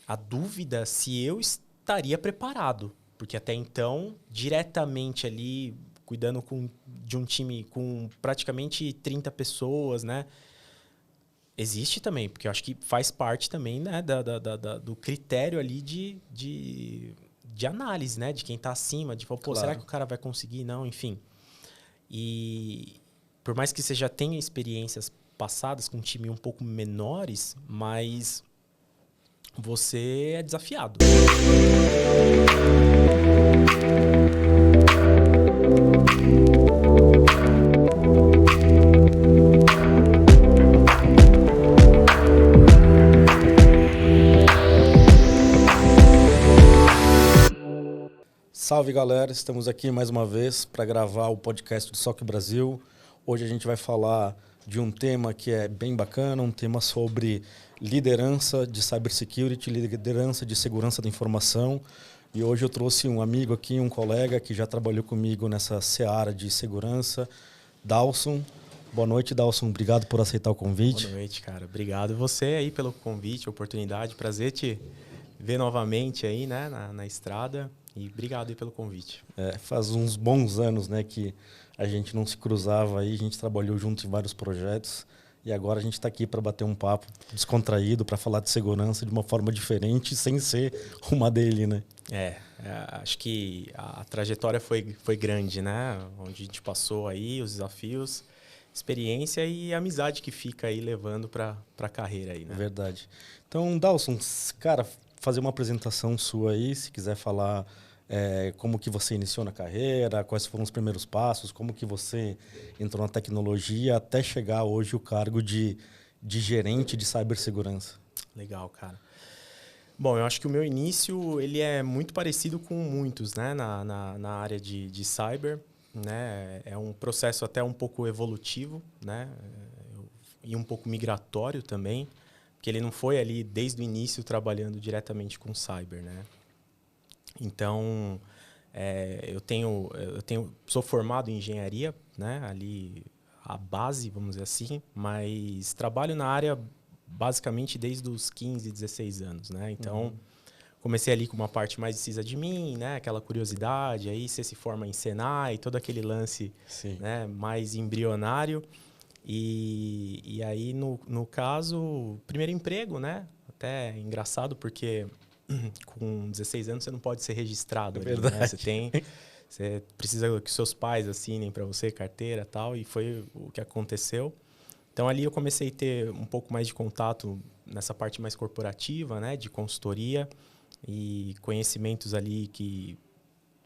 a dúvida se eu estaria preparado. Porque até então, diretamente ali, cuidando de um time com praticamente 30 pessoas, né? Existe também, porque eu acho que faz parte também, né, do critério ali de análise, né? De quem está acima, de falar, pô, será que o cara vai conseguir? Não, enfim. E por mais que você já tenha experiências passadas com um time um pouco menores, mas você é desafiado. Salve, galera! Estamos aqui mais uma vez para gravar o podcast do SOC Brasil. Hoje a gente vai falar de um tema que é bem bacana, um tema sobre liderança de cybersecurity, liderança de segurança da informação. E hoje eu trouxe um amigo aqui, um colega que já trabalhou comigo nessa seara de segurança, Dawson. Boa noite, Dawson. Obrigado por aceitar o convite. Boa noite, cara. Obrigado você aí pelo convite, oportunidade. Prazer te ver novamente aí, né, na estrada. E obrigado aí pelo convite. Faz uns bons anos, né, que a gente não se cruzava aí, a gente trabalhou junto em vários projetos e agora a gente está aqui para bater um papo descontraído, para falar de segurança de uma forma diferente, sem ser uma dele, né? Acho que a trajetória foi grande, né? Onde a gente passou aí, os desafios, experiência e amizade que fica aí levando para a carreira aí, né? Verdade. Então, Dawson, cara, fazer uma apresentação sua aí, se quiser falar como que você iniciou na carreira, quais foram os primeiros passos, como que você entrou na tecnologia até chegar hoje o cargo de gerente de cibersegurança. Legal, cara. Bom, eu acho que o meu início ele é muito parecido com muitos, né, na área de cyber, né? É um processo até um pouco evolutivo, né? E um pouco migratório também, porque ele não foi ali desde o início trabalhando diretamente com cyber, né? Então, sou formado em engenharia, né? Ali a base, vamos dizer assim, mas trabalho na área basicamente desde os 15, 16 anos, né? Então, comecei ali com uma parte mais de sysadmin, né? Aquela curiosidade, aí você se forma em Senai, todo aquele lance, né? Mais embrionário. E aí, no caso, primeiro emprego, né? Até é engraçado porque com 16 anos você não pode ser registrado ali, né? Você precisa que seus pais assinem para você carteira e tal, e foi o que aconteceu. Então ali eu comecei a ter um pouco mais de contato nessa parte mais corporativa, né, de consultoria e conhecimentos ali que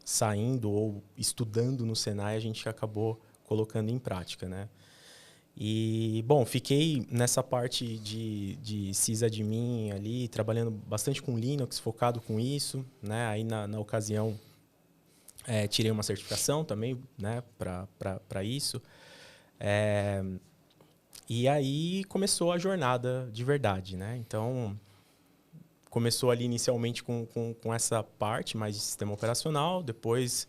saindo ou estudando no Senai a gente acabou colocando em prática, né? E, bom, fiquei nessa parte de sysadmin ali, trabalhando bastante com Linux, focado com isso, né? Aí, na ocasião, tirei uma certificação também, né? Para isso. E aí começou a jornada de verdade, né? Então, começou ali inicialmente com essa parte mais de sistema operacional, depois...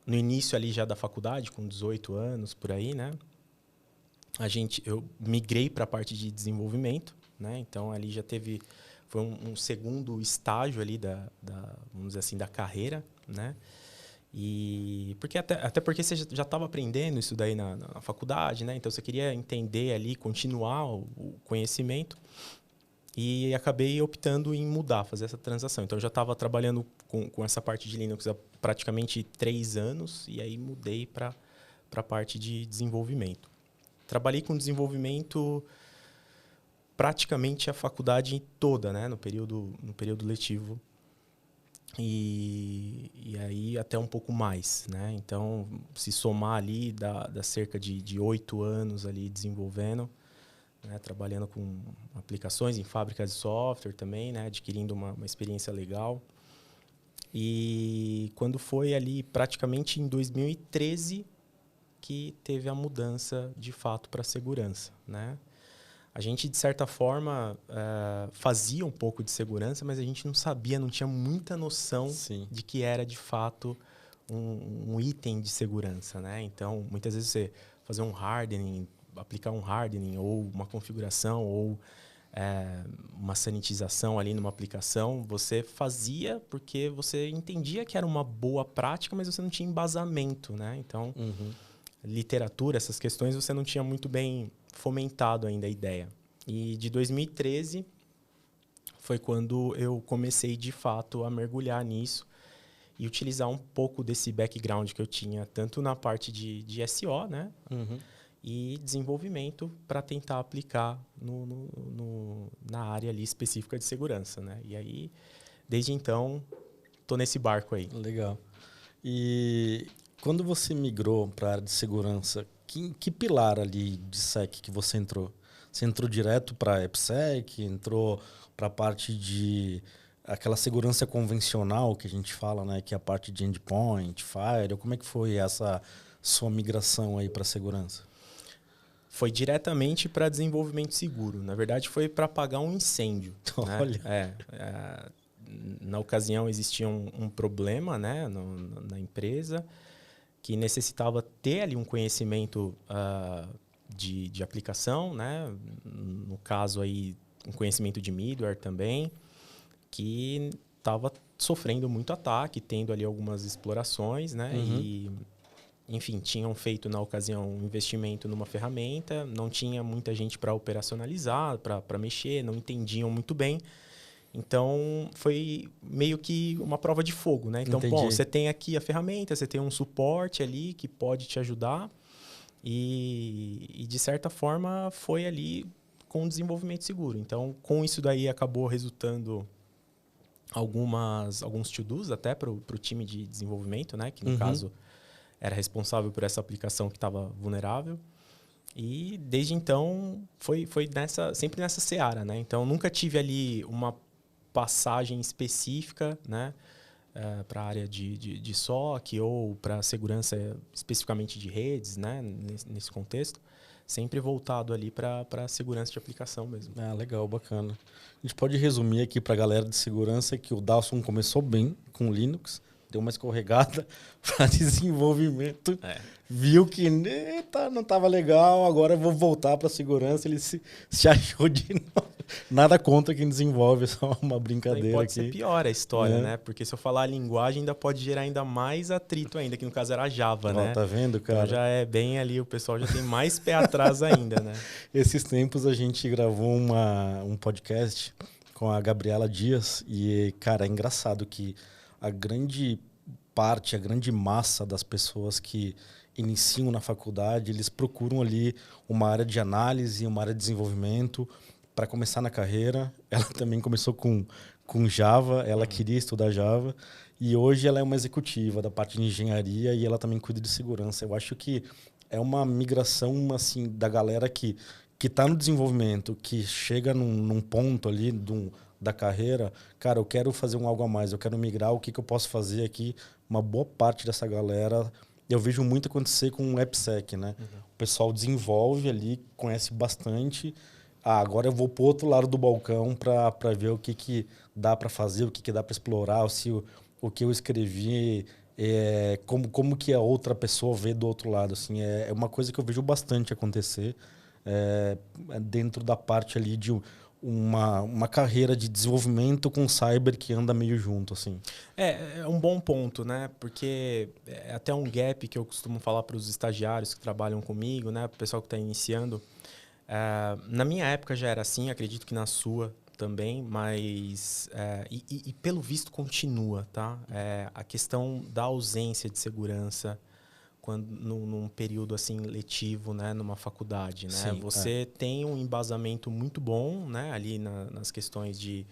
no início ali já da faculdade, com 18 anos, por aí, né? Eu migrei para a parte de desenvolvimento, né? Então ali já foi um segundo estágio ali vamos dizer assim, da carreira, né? E até porque você já estava aprendendo isso daí na faculdade, né? Então você queria entender ali, continuar o conhecimento. E acabei optando em mudar, fazer essa transação. Então eu já estava trabalhando com essa parte de Linux há praticamente 3 anos e aí mudei para a parte de desenvolvimento. Trabalhei com desenvolvimento praticamente a faculdade toda, né? No período letivo. E aí até um pouco mais, né? Então, se somar ali, dá cerca de 8 anos ali desenvolvendo, né? Trabalhando com aplicações em fábricas de software também, né? Adquirindo uma experiência legal. E quando foi ali praticamente em 2013... que teve a mudança, de fato, para a segurança, né? A gente, de certa forma, fazia um pouco de segurança, mas a gente não sabia, não tinha muita noção de que era, de fato, um item de segurança, né? Então, muitas vezes você fazer um hardening, aplicar um hardening ou uma configuração ou uma sanitização ali numa aplicação, você fazia porque você entendia que era uma boa prática, mas você não tinha embasamento, né? Então, literatura, essas questões, você não tinha muito bem fomentado ainda a ideia. E de 2013 foi quando eu comecei, de fato, a mergulhar nisso e utilizar um pouco desse background que eu tinha, tanto na parte de SEO, né? E desenvolvimento para tentar aplicar na área ali específica de segurança, né? E aí, desde então, tô nesse barco aí. Legal. E quando você migrou para a área de segurança, que pilar ali de SEC que você entrou? Você entrou direto para a AppSec, entrou para a parte de aquela segurança convencional que a gente fala, né? Que é a parte de endpoint, firewall. Como é que foi essa sua migração aí para a segurança? Foi diretamente para desenvolvimento seguro. Na verdade, foi para apagar um incêndio. Olha. Né? Na ocasião, existia um problema, né, na empresa que necessitava ter ali um conhecimento de aplicação, né? No caso, aí, um conhecimento de middleware também, que estava sofrendo muito ataque, tendo ali algumas explorações, né? E, enfim, tinham feito na ocasião um investimento numa ferramenta, não tinha muita gente para operacionalizar, para mexer, não entendiam muito bem. Então, foi meio que uma prova de fogo, né? Então, bom, você tem aqui a ferramenta, você tem um suporte ali que pode te ajudar e de certa forma, foi ali com o desenvolvimento seguro. Então, com isso daí, acabou resultando alguns to-dos até para o time de desenvolvimento, né? Que, no caso, era responsável por essa aplicação que estava vulnerável. E, desde então, foi sempre nessa seara, né? Então, nunca tive ali uma passagem específica, né? Para a área de SOC ou para segurança especificamente de redes, né? Nesse contexto. Sempre voltado ali para a segurança de aplicação mesmo. Legal, bacana. A gente pode resumir aqui para a galera de segurança que o Dawson começou bem com Linux, deu uma escorregada para desenvolvimento, viu que não estava legal, agora eu vou voltar para segurança, ele se achou de novo. Nada contra quem desenvolve, é só uma brincadeira. Pode ser pior a história, né? Porque se eu falar a linguagem, ainda pode gerar ainda mais atrito ainda, que no caso era Java, né? Tá vendo, cara? Então já é bem ali, o pessoal já tem mais pé atrás ainda, né? Esses tempos a gente gravou um podcast com a Gabriela Dias e, cara, é engraçado que a grande parte, a grande massa das pessoas que iniciam na faculdade, eles procuram ali uma área de análise, uma área de desenvolvimento para começar na carreira. Ela também começou com Java, ela queria estudar Java e hoje ela é uma executiva da parte de engenharia e ela também cuida de segurança. Eu acho que é uma migração assim da galera que está no desenvolvimento, que chega num ponto ali da carreira, cara, eu quero fazer algo a mais, eu quero migrar, o que eu posso fazer aqui? Uma boa parte dessa galera, eu vejo muito acontecer com o AppSec, né? O pessoal desenvolve ali, conhece bastante. Agora eu vou para o outro lado do balcão para ver o que dá para fazer, o que dá para explorar, se o que eu escrevi, como que a outra pessoa vê do outro lado. Assim, é uma coisa que eu vejo bastante acontecer dentro da parte ali de uma carreira de desenvolvimento com cyber que anda meio junto, assim. É um bom ponto, né? Porque é até um gap que eu costumo falar para os estagiários que trabalham comigo, né? Para o pessoal que está iniciando. Na minha época já era assim, acredito que na sua também, mas e pelo visto continua, tá? A questão da ausência de segurança num período assim letivo, né, numa faculdade, né? Sim, você tem um embasamento muito bom, né, ali nas questões de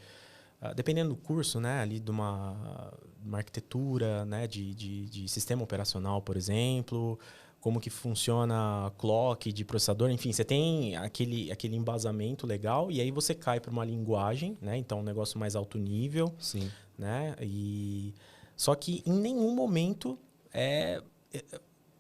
dependendo do curso, né, ali de uma arquitetura, né, de sistema operacional, por exemplo, como que funciona clock de processador, enfim, você tem aquele embasamento legal e aí você cai para uma linguagem, né, então um negócio mais alto nível, sim, né, só que em nenhum momento é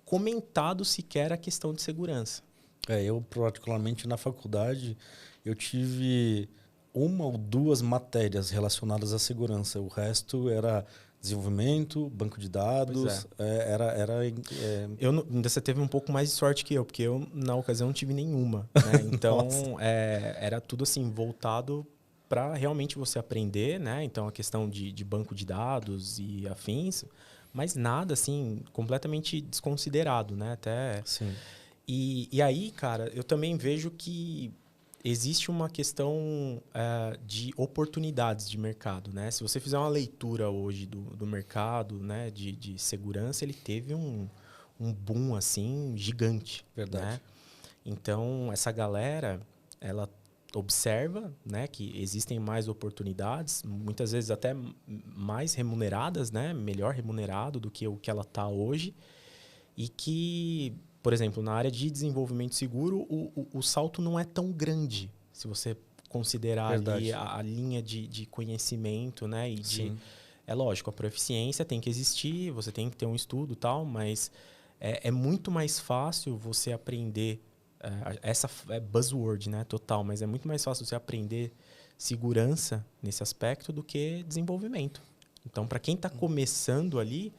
comentado sequer a questão de segurança. Eu particularmente na faculdade eu tive 1 ou 2 matérias relacionadas à segurança, o resto era desenvolvimento, banco de dados, Ainda você teve um pouco mais de sorte que eu, porque eu, na ocasião, não tive nenhuma. Né? Então, era tudo assim, voltado para realmente você aprender, né? Então, a questão de banco de dados e afins, mas nada, assim, completamente desconsiderado, né? Até... Sim. E aí, cara, eu também vejo que existe uma questão de oportunidades de mercado, né? Se você fizer uma leitura hoje do mercado, né, de segurança, ele teve um boom, assim, gigante. Verdade. Né? Então, essa galera, ela observa, né, que existem mais oportunidades, muitas vezes até mais remuneradas, né? Melhor remunerado do que o que ela está hoje. E que, por exemplo, na área de desenvolvimento seguro, o salto não é tão grande, se você considerar ali a linha de conhecimento, né? É lógico, a proficiência tem que existir, você tem que ter um estudo e tal, mas é muito mais fácil você aprender, essa é buzzword, né? Total, mas é muito mais fácil você aprender segurança nesse aspecto do que desenvolvimento. Então, para quem está começando ali,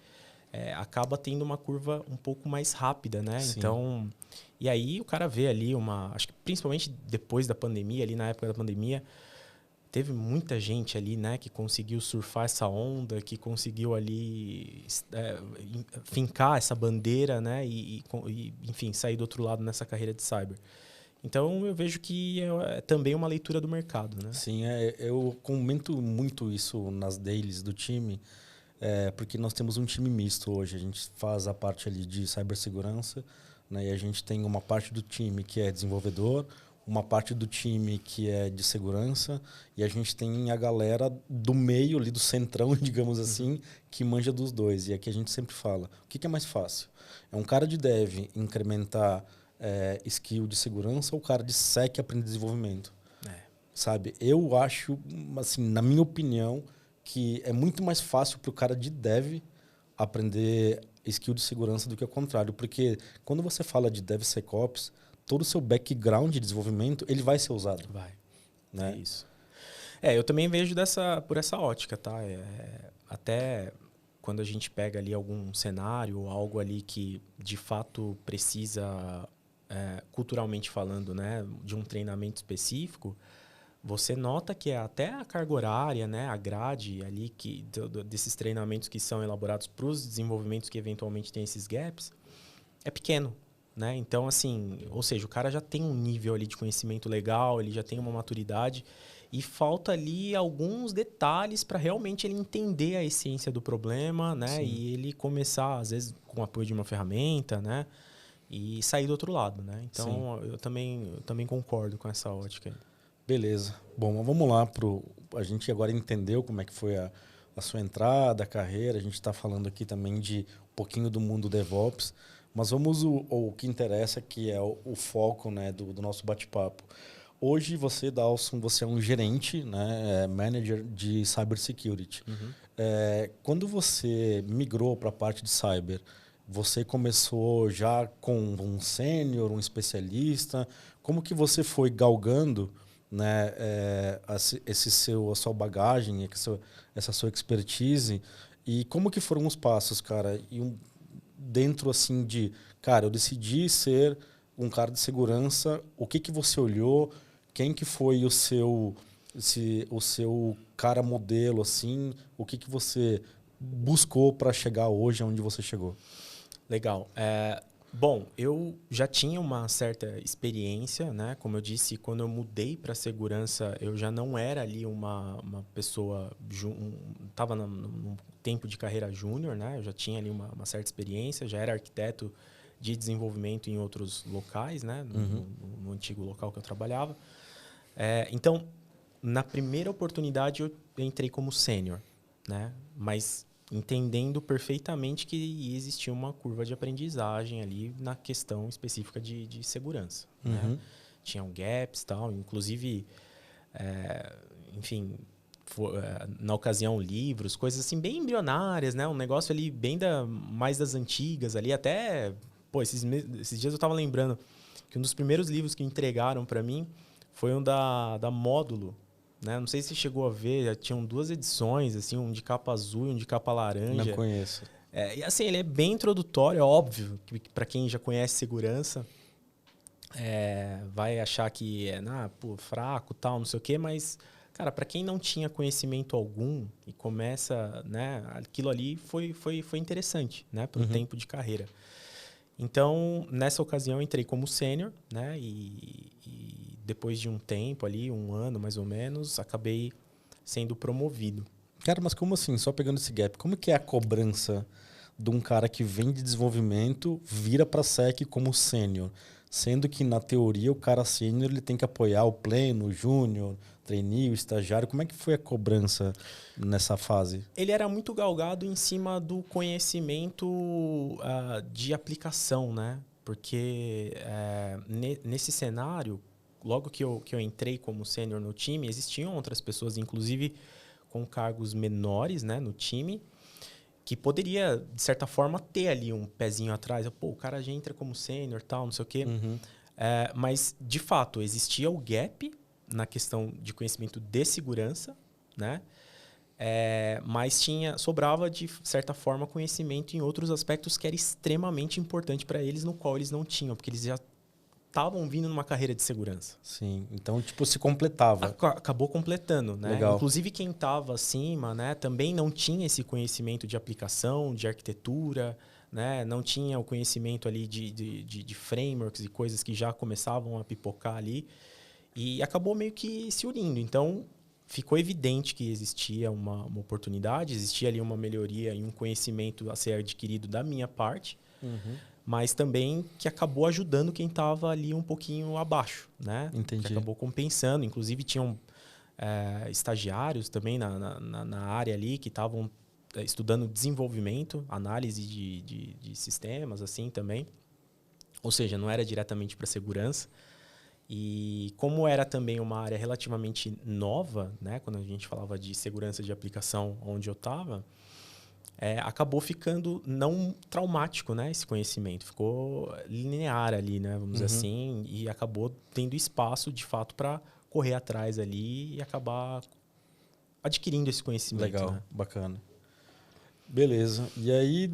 acaba tendo uma curva um pouco mais rápida, né? Sim. Então, e aí o cara vê ali acho que principalmente depois da pandemia, ali na época da pandemia, teve muita gente ali, né, que conseguiu surfar essa onda, que conseguiu ali fincar essa bandeira, né, e enfim, sair do outro lado nessa carreira de cyber. Então, eu vejo que é também uma leitura do mercado, né? Sim, eu comento muito isso nas dailies do time, porque nós temos um time misto hoje. A gente faz a parte ali de cibersegurança, né? E a gente tem uma parte do time que é desenvolvedor, uma parte do time que é de segurança, e a gente tem a galera do meio ali, do centrão, digamos assim, que manja dos dois. E aqui a gente sempre fala, o que é mais fácil? É um cara de dev incrementar skill de segurança ou o cara de sec aprender desenvolvimento? Sabe? Eu acho, assim, na minha opinião, que é muito mais fácil para o cara de dev aprender skill de segurança do que o contrário. Porque quando você fala de DevSecOps, todo o seu background de desenvolvimento ele vai ser usado. Vai. Né? É isso. Eu também vejo por essa ótica, tá? Até quando a gente pega ali algum cenário, algo ali que de fato precisa, culturalmente falando, né, de um treinamento específico, você nota que até a carga horária, né, a grade ali desses treinamentos que são elaborados para os desenvolvimentos que eventualmente têm esses gaps, é pequeno. Né? Então, assim, ou seja, o cara já tem um nível ali de conhecimento legal, ele já tem uma maturidade e falta ali alguns detalhes para realmente ele entender a essência do problema, né? Sim. E ele começar, às vezes, com o apoio de uma ferramenta, né? E sair do outro lado, né? Então, eu também concordo com essa ótica. Beleza. Bom, mas vamos lá. A gente agora entendeu como é que foi a sua entrada, a carreira. A gente está falando aqui também de um pouquinho do mundo DevOps. Mas vamos o que interessa, que é o foco, né, do nosso bate-papo. Hoje você, Dawson, você é um gerente, né, manager de cybersecurity. Quando você migrou para a parte de cyber, você começou já com um sênior, um especialista? Como que você foi galgando, né, a sua bagagem, essa sua expertise? E como que foram os passos, cara? Dentro assim cara, eu decidi ser um cara de segurança, o que você olhou, quem que foi o seu cara modelo, assim, o que você buscou para chegar hoje onde você chegou? Legal. Bom, eu já tinha uma certa experiência, né? Como eu disse, quando eu mudei para segurança, eu já não era ali uma pessoa... Estava num tempo de carreira júnior, né? Eu já tinha ali uma certa experiência, já era arquiteto de desenvolvimento em outros locais, né? No antigo local que eu trabalhava. Então, na primeira oportunidade, eu entrei como sênior, né? Mas entendendo perfeitamente que existia uma curva de aprendizagem ali na questão específica de segurança. Né? Tinham gaps e tal, inclusive, enfim, na ocasião livros, coisas assim bem embrionárias, né? Um negócio ali bem mais das antigas ali, até... Pô, esses dias eu estava lembrando que um dos primeiros livros que entregaram para mim foi um da Módulo, né? Não sei se você chegou a ver, já tinham 2 edições, assim, um de capa azul e um de capa laranja. Não conheço. E assim, ele é bem introdutório, é óbvio, que para quem já conhece segurança, vai achar que pô, fraco, tal, não sei o quê, mas, cara, para quem não tinha conhecimento algum e começa, né, aquilo ali foi interessante, né, para o tempo de carreira. Então, nessa ocasião, eu entrei como sênior, né, e depois de um tempo ali, 1 ano mais ou menos, acabei sendo promovido. Cara, mas como assim? Só pegando esse gap, como que é a cobrança de um cara que vem de desenvolvimento, vira para SEC como sênior? Sendo que, na teoria, o cara sênior ele tem que apoiar o pleno, o júnior, trainee, o estagiário. Como é que foi a cobrança nessa fase? Ele era muito galgado em cima do conhecimento de aplicação, né? Porque nesse cenário, logo que eu entrei como sênior no time, existiam outras pessoas, inclusive com cargos menores, né, no time, que poderia, de certa forma, ter ali um pezinho atrás. Pô, o cara já entra como sênior, tal, não sei o quê. Mas, de fato, existia o gap na questão de conhecimento de segurança, né? Mas sobrava, de certa forma, conhecimento em outros aspectos que era extremamente importante para eles, no qual eles não tinham, porque eles já estavam vindo numa carreira de segurança. Sim, então, tipo, se completava. Acabou completando, né? Legal. Inclusive, quem estava acima, né, também não tinha esse conhecimento de aplicação, de arquitetura, né? Não tinha o conhecimento ali de frameworks e coisas que já começavam a pipocar ali. E acabou meio que se unindo. Então, ficou evidente que existia uma oportunidade, existia ali uma melhoria e um conhecimento a ser adquirido da minha parte, mas também que acabou ajudando quem estava ali um pouquinho abaixo, né? Entendi. Que acabou compensando. Inclusive, tinham estagiários também na área ali que estavam estudando desenvolvimento, análise de sistemas, assim, também. Ou seja, não era diretamente para segurança. E como era também uma área relativamente nova, né, quando a gente falava de segurança de aplicação onde eu estava, acabou ficando não traumático, né, esse conhecimento. Ficou linear ali, né, vamos dizer assim, e acabou tendo espaço, de fato, para correr atrás ali e acabar adquirindo esse conhecimento. Legal, né? bacana. Beleza. E aí,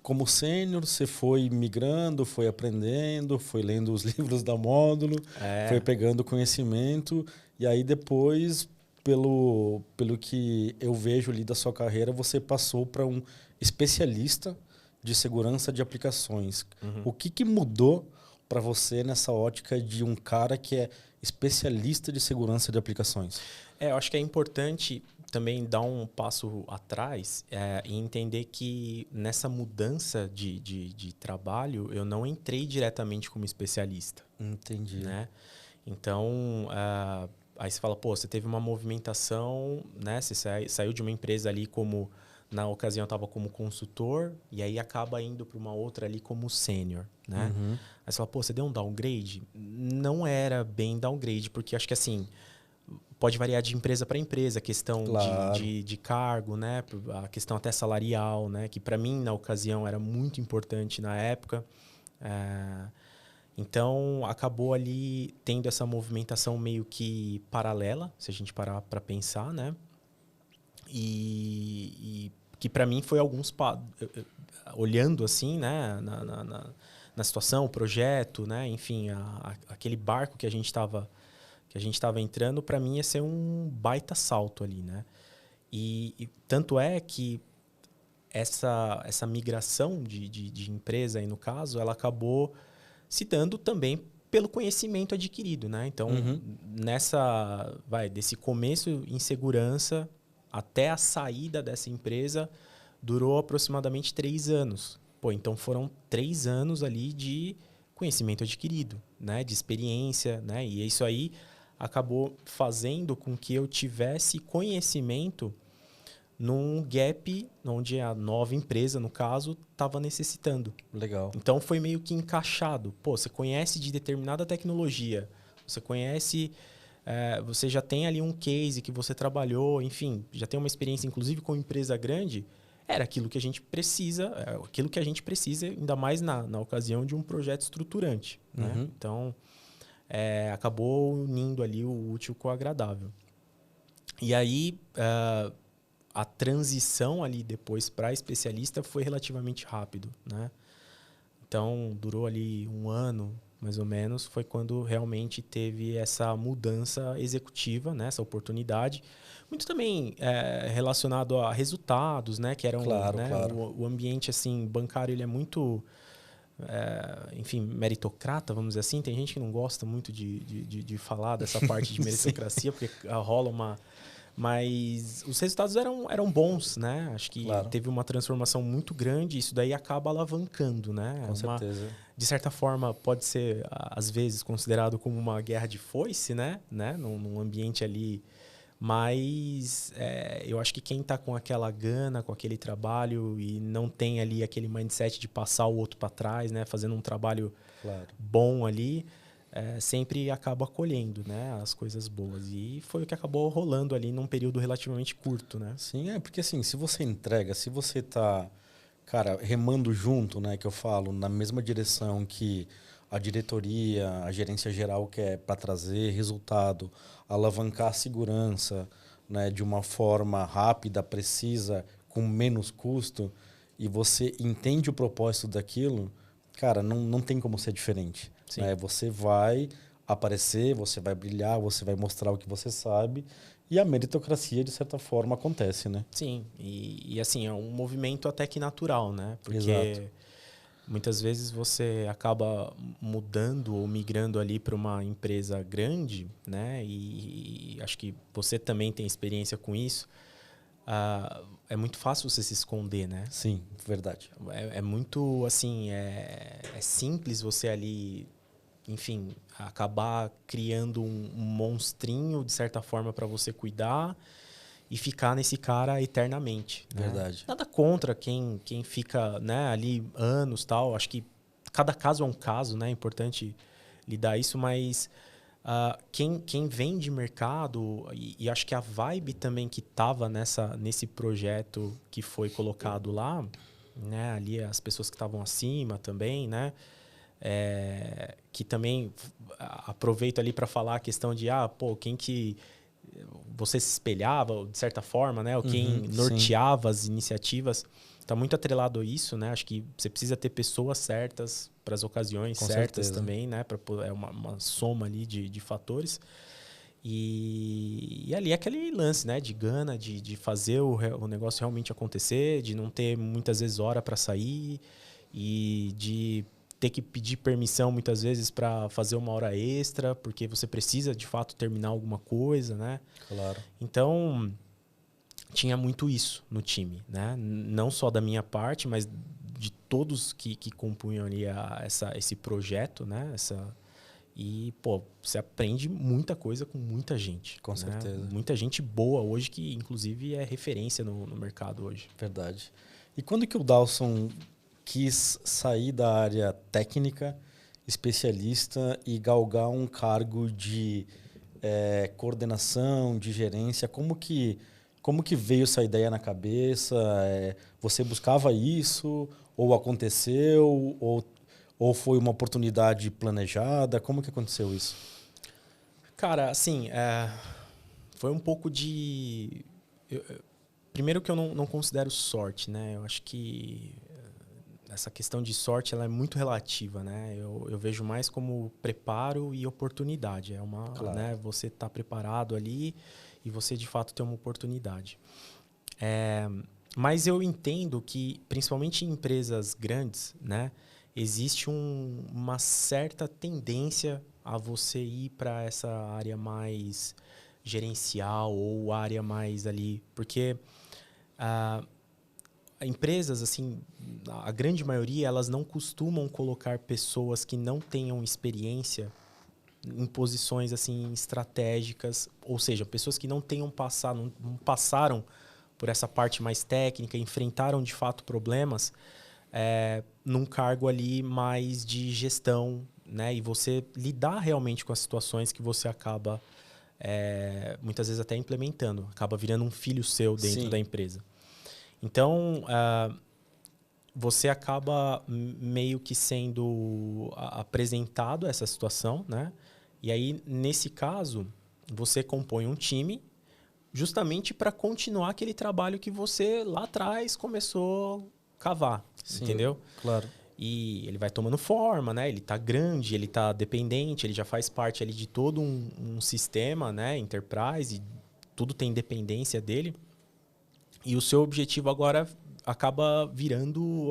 como sênior, você foi migrando, foi aprendendo, foi lendo os livros da módulo, foi pegando conhecimento. E aí, depois, pelo que eu vejo ali da sua carreira, você passou para um especialista de segurança de aplicações. O que mudou para você nessa ótica de um cara que é especialista de segurança de aplicações? Eu acho que é importante também dar um passo atrás e entender que nessa mudança de trabalho eu não entrei diretamente como especialista. Entendi. Né? Então, aí você fala, pô, você teve uma movimentação, né? Você saiu de uma empresa ali como, na ocasião, estava como consultor e aí acaba indo para uma outra ali como sênior, né? Aí você fala, pô, você deu um downgrade? Não era bem downgrade, porque acho que assim, pode variar de empresa para empresa, a questão de cargo, né? A questão até salarial, né? Que para mim, na ocasião, era muito importante na época. Então, acabou ali tendo essa movimentação meio que paralela, se a gente parar para pensar, né? E que para mim foi olhando assim, né? Na situação, o projeto, né? Enfim, aquele barco que a gente estava entrando, para mim ia ser um baita salto ali, né? E tanto é que essa migração de empresa aí no caso, ela acabou se dando também pelo conhecimento adquirido, né? Então, desse começo em segurança até a saída dessa empresa, durou aproximadamente 3 anos. Pô, então foram 3 anos ali de conhecimento adquirido, né? De experiência, né? E isso aí acabou fazendo com que eu tivesse conhecimento num gap onde a nova empresa, no caso, estava necessitando. Legal. Então, foi meio que encaixado. Pô, você conhece de determinada tecnologia, você conhece... você já tem ali um case que você trabalhou, enfim, já tem uma experiência, inclusive, com empresa grande, era aquilo que a gente precisa, ainda mais na ocasião de um projeto estruturante. Né? Então, acabou unindo ali o útil com o agradável. E aí, a transição ali depois para especialista foi relativamente rápido, né? Então, durou ali 1 ano, mais ou menos, foi quando realmente teve essa mudança executiva, né? Essa oportunidade. Muito também relacionado a resultados, né? Que eram, Claro, né? claro. O ambiente assim, bancário ele é muito, enfim, meritocrata, vamos dizer assim. Tem gente que não gosta muito de falar dessa parte de meritocracia, porque rola uma... Mas os resultados eram bons, né? Acho que Claro. teve uma transformação muito grande. Isso daí acaba alavancando, né? Com certeza. De certa forma, pode ser, às vezes, considerado como uma guerra de foice, né? Num ambiente ali. Mas eu acho que quem está com aquela gana, com aquele trabalho e não tem ali aquele mindset de passar o outro para trás, né? Fazendo um trabalho bom ali, sempre acaba colhendo, né? As coisas boas. E foi o que acabou rolando ali num período relativamente curto, né? Sim, porque assim, se você entrega, se você tá, cara, remando junto, né, que eu falo, na mesma direção que a diretoria, a gerência geral quer para trazer resultado, alavancar a segurança, né, de uma forma rápida, precisa, com menos custo, e você entende o propósito daquilo, cara, não tem como ser diferente. Né? Você vai aparecer, você vai brilhar, você vai mostrar o que você sabe, e a meritocracia, de certa forma, acontece, né? Sim, e assim, é um movimento até que natural, né? Porque Exato. muitas vezes você acaba mudando ou migrando ali para uma empresa grande, né? E acho que você também tem experiência com isso. É muito fácil você se esconder, né? Sim, verdade. É muito, assim, é simples você ali, enfim, acabar criando um monstrinho, de certa forma, para você cuidar e ficar nesse cara eternamente. Né? Verdade. Nada contra quem fica, né, ali anos tal. Acho que cada caso é um caso, né? É importante lidar isso, mas quem vem de mercado, e acho que a vibe também que estava nesse projeto que foi colocado lá, né? Ali as pessoas que estavam acima também, né? Que também aproveito ali para falar a questão de quem que você se espelhava, de certa forma, né? Ou quem norteava as iniciativas. Está muito atrelado a isso, né? Acho que você precisa ter pessoas certas para as ocasiões Com certas certeza. também, né? É uma soma ali de fatores. E ali é aquele lance, né? De gana, de fazer o negócio realmente acontecer, de não ter muitas vezes hora para sair e de ter que pedir permissão muitas vezes para fazer uma hora extra, porque você precisa de fato terminar alguma coisa, né? Claro. Então, tinha muito isso no time, né? Não só da minha parte, mas de todos que compunham ali esse projeto, né? E, pô, você aprende muita coisa com muita gente. Com certeza. Muita gente boa hoje que, inclusive, é referência no mercado hoje. Verdade. E quando que o Dawson quis sair da área técnica, especialista e galgar um cargo de coordenação, de gerência? Como que veio essa ideia na cabeça? Você buscava isso? Ou aconteceu? Ou foi uma oportunidade planejada? Como que aconteceu isso? Cara, assim, foi um pouco de... primeiro que eu não considero sorte, né? Eu acho que essa questão de sorte ela é muito relativa, né? Eu vejo mais como preparo e oportunidade. Claro. Né? Você está preparado ali e você, de fato, tem uma oportunidade. Mas eu entendo que, principalmente em empresas grandes, né? Existe uma certa tendência a você ir para essa área mais gerencial ou área mais ali... Porque... empresas, assim, a grande maioria, elas não costumam colocar pessoas que não tenham experiência em posições assim estratégicas, ou seja, pessoas que não passaram por essa parte mais técnica, enfrentaram de fato problemas, num cargo ali mais de gestão, né? E você lidar realmente com as situações que você acaba muitas vezes até implementando, acaba virando um filho seu dentro da empresa. Então, você acaba meio que sendo apresentado a essa situação, né? E aí, nesse caso, você compõe um time justamente para continuar aquele trabalho que você lá atrás começou a cavar, entendeu? Claro. E ele vai tomando forma, né? Ele tá grande, ele tá dependente, ele já faz parte ali de todo um sistema, né? Enterprise, e tudo tem dependência dele. E o seu objetivo agora acaba virando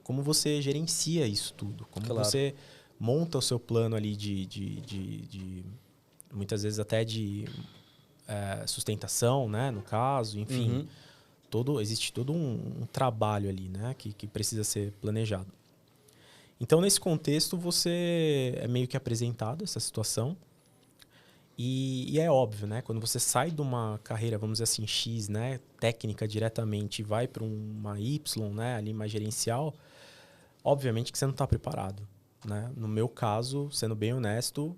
como você gerencia isso tudo, como você monta o seu plano ali de muitas vezes até de sustentação, né? No caso, enfim. Existe todo um trabalho ali, né? Que precisa ser planejado. Então, nesse contexto, você é meio que apresentado essa situação. E é óbvio, né? Quando você sai de uma carreira, vamos dizer assim, X, né? Técnica diretamente e vai para uma Y, né? Ali mais gerencial, obviamente que você não está preparado, né? No meu caso, sendo bem honesto,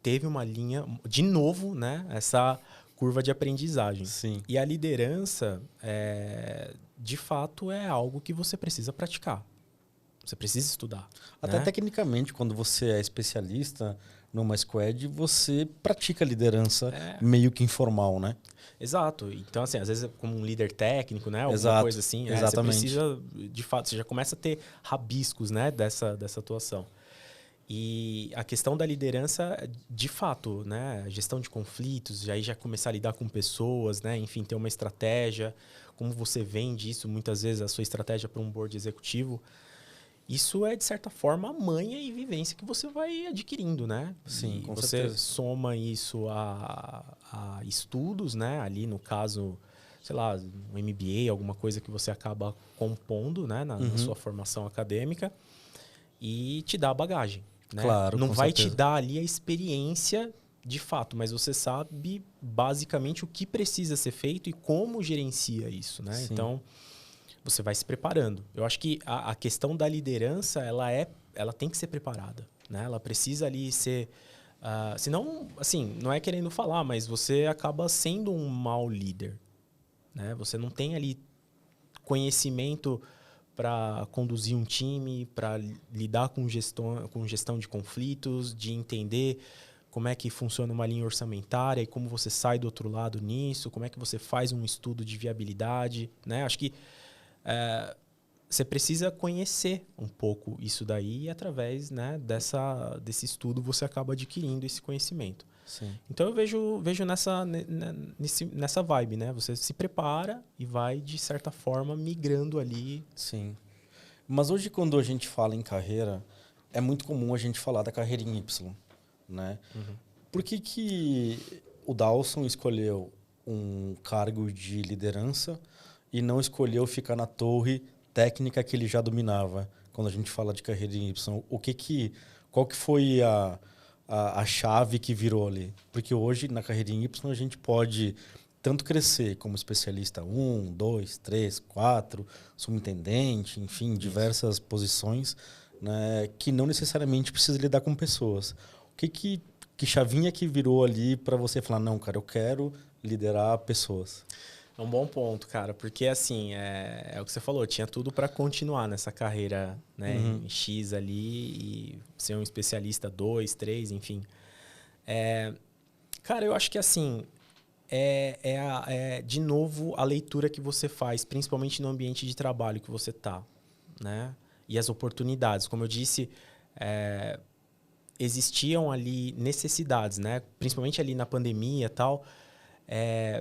teve uma linha, de novo, né? Essa curva de aprendizagem. Sim. E a liderança, de fato, é algo que você precisa praticar. Você precisa estudar. Até né? tecnicamente, quando você é especialista numa squad, você pratica liderança meio que informal, né? Exato. Então, assim, às vezes como um líder técnico, né? Alguma Exato. coisa assim. Exatamente. Você precisa, de fato, você já começa a ter rabiscos, né? Dessa atuação. E a questão da liderança, de fato, né? Gestão de conflitos, aí já começar a lidar com pessoas, né? Enfim, ter uma estratégia. Como você vende isso, muitas vezes, a sua estratégia para um board executivo. Isso é, de certa forma, a manha e vivência que você vai adquirindo, né? Sim, com você certeza. soma isso a estudos, né? Ali, no caso, sei lá, um MBA, alguma coisa que você acaba compondo, né? Na sua formação acadêmica e te dá a bagagem, né? Claro, não com vai certeza. te dar ali a experiência de fato, mas você sabe basicamente o que precisa ser feito e como gerencia isso, né? Sim. Então, você vai se preparando. Eu acho que a questão da liderança, ela tem que ser preparada, né? Ela precisa ali ser... senão, assim, não é querendo falar, mas você acaba sendo um mau líder, né? Você não tem ali conhecimento para conduzir um time, para lidar com gestão de conflitos, de entender como é que funciona uma linha orçamentária e como você sai do outro lado nisso, como é que você faz um estudo de viabilidade, né? Acho que você precisa conhecer um pouco isso daí e através, né, desse estudo você acaba adquirindo esse conhecimento. Sim. Então eu vejo nessa vibe, né? Você se prepara e vai, de certa forma, migrando ali. Sim. Mas hoje, quando a gente fala em carreira, é muito comum a gente falar da carreira em Y, né? Por que o Dawson escolheu um cargo de liderança e não escolheu ficar na torre técnica que ele já dominava? Quando a gente fala de carreira em Y, qual que foi a chave que virou ali? Porque hoje, na carreira em Y, a gente pode tanto crescer como especialista 1, 2, 3, 4, subintendente, enfim, diversas posições, né, que não necessariamente precisa lidar com pessoas. Que chavinha que virou ali para você falar, não, cara, eu quero liderar pessoas? É um bom ponto, cara, porque assim, é o que você falou, tinha tudo para continuar nessa carreira, né, em X ali e ser um especialista 2, 3, enfim. Cara, eu acho que assim, de novo a leitura que você faz, principalmente no ambiente de trabalho que você tá, né? E as oportunidades. Como eu disse, existiam ali necessidades, né? Principalmente ali na pandemia e tal.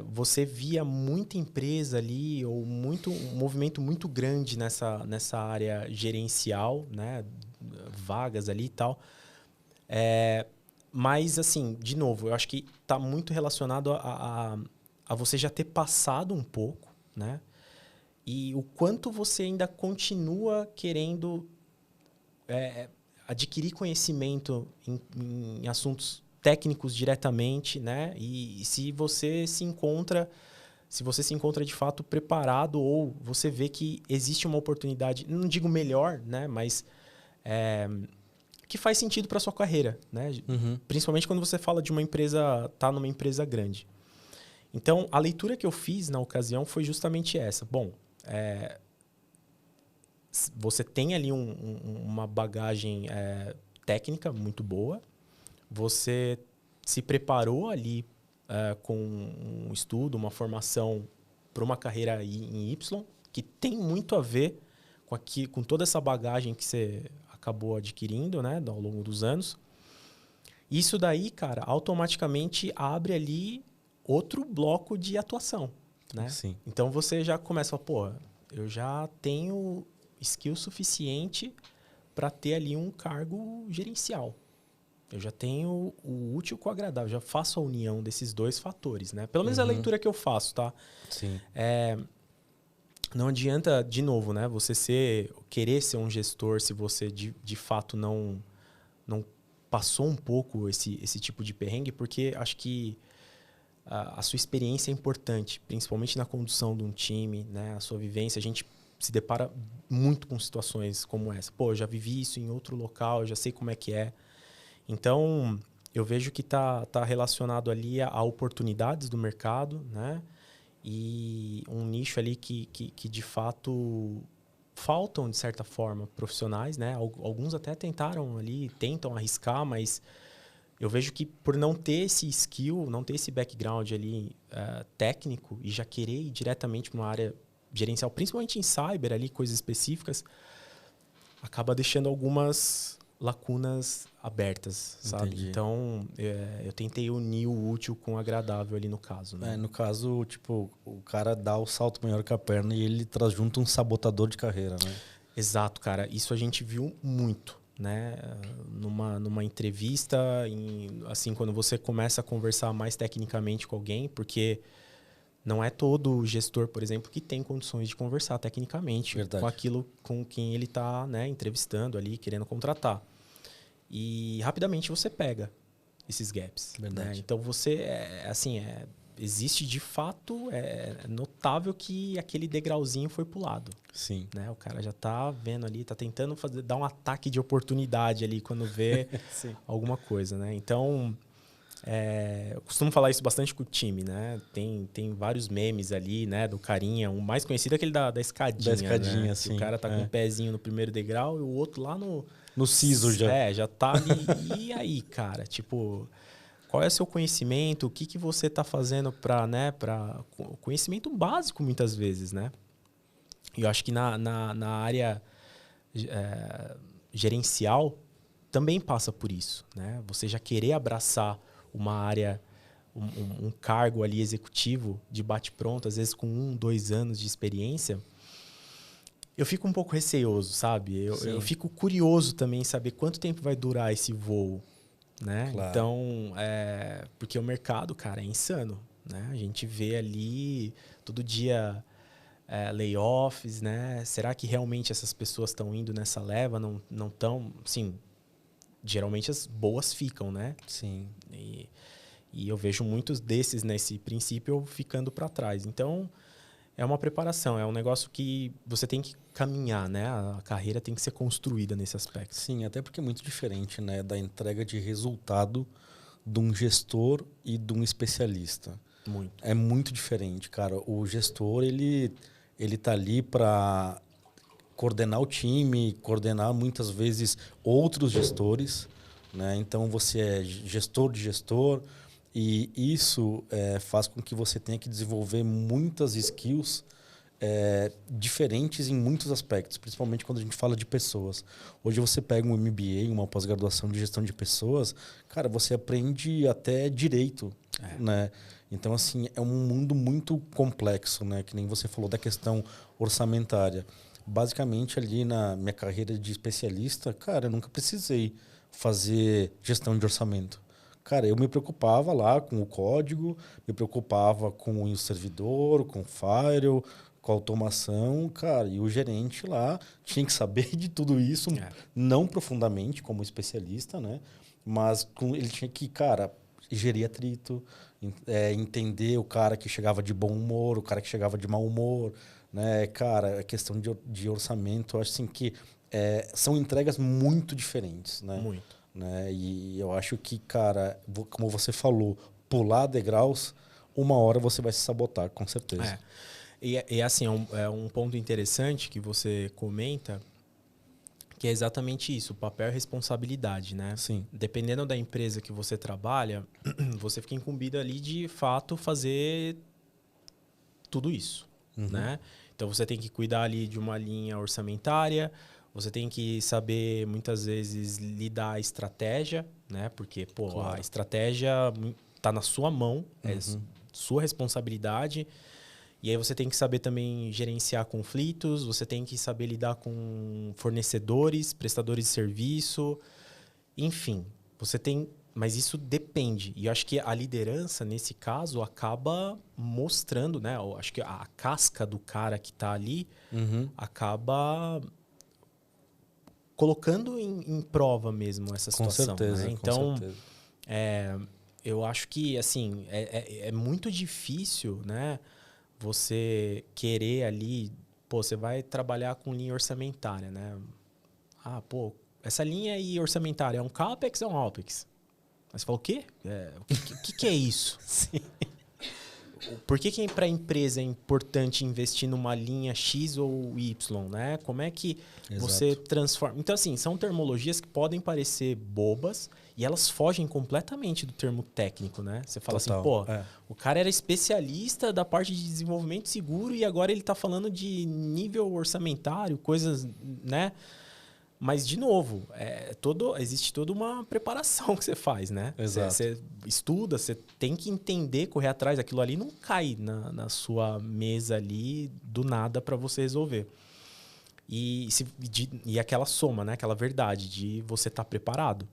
Você via muita empresa ali, ou um movimento muito grande nessa área gerencial, né? Vagas ali e tal. Mas, assim, de novo, eu acho que está muito relacionado a você já ter passado um pouco, né? E o quanto você ainda continua querendo adquirir conhecimento em assuntos técnicos diretamente, né? E se você se encontra de fato preparado ou você vê que existe uma oportunidade, não digo melhor, né? Mas que faz sentido para sua carreira, né? Principalmente quando você fala de uma empresa, tá numa empresa grande. Então, a leitura que eu fiz na ocasião foi justamente essa. Bom, você tem ali uma bagagem técnica muito boa, você se preparou ali com um estudo, uma formação para uma carreira em Y, que tem muito a ver com toda essa bagagem que você acabou adquirindo, né, ao longo dos anos. Isso daí, cara, automaticamente abre ali outro bloco de atuação, né? Sim. Então você já começa a falar, pô, eu já tenho skill suficiente para ter ali um cargo gerencial. Eu já tenho o útil com o agradável, já faço a união desses dois fatores, né? Pelo menos a leitura que eu faço, tá? Sim. Não adianta, de novo, né? Você querer ser um gestor se você de fato não passou um pouco esse tipo de perrengue, porque acho que a sua experiência é importante, principalmente na condução de um time, né? A sua vivência, a gente se depara muito com situações como essa. Pô, eu já vivi isso em outro local, eu já sei como é que é. Então, eu vejo que tá relacionado ali a oportunidades do mercado, né? E um nicho ali que de fato faltam, de certa forma, profissionais, né? Alguns até tentam arriscar, mas eu vejo que por não ter esse skill, não ter esse background ali técnico e já querer ir diretamente para uma área gerencial, principalmente em cyber, ali, coisas específicas, acaba deixando algumas lacunas abertas, sabe? Entendi. Então, eu tentei unir o útil com o agradável ali no caso, né? No caso, tipo, o cara dá o salto maior que a perna e ele traz junto um sabotador de carreira, né? Exato, cara. Isso a gente viu muito, né? Numa entrevista, assim, quando você começa a conversar mais tecnicamente com alguém, porque não é todo gestor, por exemplo, que tem condições de conversar tecnicamente Verdade. com aquilo com quem ele está, né, entrevistando ali, querendo contratar. E rapidamente você pega esses gaps. Verdade. Né? Então existe de fato, é notável que aquele degrauzinho foi pulado. Sim. Né? O cara já está vendo ali, está tentando dar um ataque de oportunidade ali quando vê alguma coisa. Né? Então, eu costumo falar isso bastante com o time, né? Tem vários memes ali, né? Do carinha. O mais conhecido é aquele da escadinha. Da escadinha, né? sim. Que o cara tá com um pezinho no primeiro degrau e o outro lá no siso já. Já tá ali. E aí, cara? Tipo, qual é o seu conhecimento? O que você tá fazendo para, né? Conhecimento básico, muitas vezes, né? E eu acho que na área gerencial também passa por isso, né? Você já querer abraçar uma área, um cargo ali executivo de bate-pronto, às vezes com 1, 2 anos de experiência, eu fico um pouco receoso, sabe? Eu fico curioso também em saber quanto tempo vai durar esse voo, né? Claro. Então, porque o mercado, cara, é insano, né? A gente vê ali todo dia layoffs, né? Será que realmente essas pessoas estão indo nessa leva? Não estão, sim. Geralmente as boas ficam, né? Sim. E eu vejo muitos desses nesse princípio ficando para trás. Então, é uma preparação, é um negócio que você tem que caminhar, né? A carreira tem que ser construída nesse aspecto. Sim, até porque é muito diferente, né? Da entrega de resultado de um gestor e de um especialista. Muito. É muito diferente, cara. O gestor, ele tá ali para coordenar o time, coordenar muitas vezes outros gestores, né? Então você é gestor de gestor e isso faz com que você tenha que desenvolver muitas skills diferentes em muitos aspectos, principalmente quando a gente fala de pessoas. Hoje você pega um MBA, uma pós-graduação de gestão de pessoas, cara, você aprende até direito, né? Então, assim, é um mundo muito complexo, né? Que nem você falou da questão orçamentária. Basicamente, ali na minha carreira de especialista, cara, eu nunca precisei fazer gestão de orçamento. Cara, eu me preocupava lá com o código, me preocupava com o servidor, com o firewall, com a automação, cara, e o gerente lá tinha que saber de tudo isso, não profundamente como especialista, né? Mas ele tinha que, cara, gerir atrito, entender o cara que chegava de bom humor, o cara que chegava de mau humor, né? Cara, a questão de orçamento, eu acho assim que são entregas muito diferentes, né? Muito. Né? E eu acho que, cara, como você falou, pular degraus, uma hora você vai se sabotar, com certeza. E assim, é um ponto interessante que você comenta, Que é exatamente isso, o papel e responsabilidade, né? Sim. Dependendo da empresa que você trabalha, você fica incumbido ali de fato fazer tudo isso, né? Então você tem que cuidar ali de uma linha orçamentária, você tem que saber muitas vezes lidar a estratégia, né? Porque pô, a estratégia está na sua mão, é sua responsabilidade. E aí você tem que saber também gerenciar conflitos, você tem que saber lidar com fornecedores, prestadores de serviço, enfim, você tem, mas isso depende. E eu acho que a liderança nesse caso acaba mostrando, né? Eu acho que a casca do cara que está ali acaba colocando em prova mesmo essa situação, Com certeza, né? Então, com certeza. eu acho que assim é muito difícil, né? Você querer ali, pô, você vai trabalhar com linha orçamentária, né? Ah, pô, essa linha aí orçamentária é um CAPEX ou um OPEX? Aí você fala, o quê? O que é isso? Sim. Por que para a empresa é importante investir numa linha X ou Y, né? Como é que você transforma... Então, assim, são termologias que podem parecer bobas e elas fogem completamente do termo técnico, né? Você fala assim, pô, o cara era especialista da parte de desenvolvimento seguro e agora ele está falando de nível orçamentário, coisas, né? Mas, de novo, existe toda uma preparação que você faz, né? Exato. Você estuda, você tem que entender, correr atrás. Aquilo ali não cai na sua mesa ali do nada para você resolver. E aquela soma, né? Aquela verdade de você estar preparado.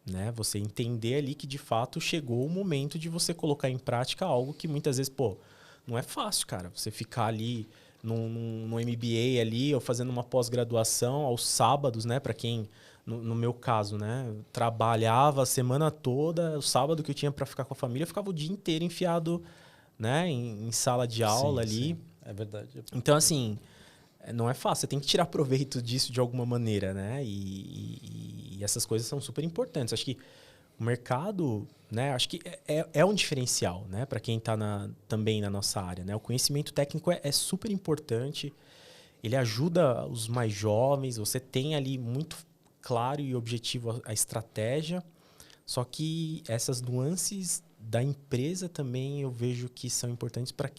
Né? Você entender ali que, de fato, chegou o momento de você colocar em prática algo que muitas vezes, pô, não é fácil, cara. Você ficar ali no MBA ali ou fazendo uma pós-graduação aos sábados, né? Para quem, no meu caso, né? Trabalhava a semana toda, o sábado que eu tinha para ficar com a família, eu ficava o dia inteiro enfiado, né? Em sala de aula ali. Sim, é verdade. Então, assim, não é fácil. Você tem que tirar proveito disso de alguma maneira, né? E essas coisas são super importantes. Acho que o mercado, né? Acho que é um diferencial, né? Para quem está também na nossa área, né? O conhecimento técnico é super importante. Ele ajuda os mais jovens. Você tem ali muito claro e objetivo a estratégia. Só que essas nuances da empresa também eu vejo que são importantes para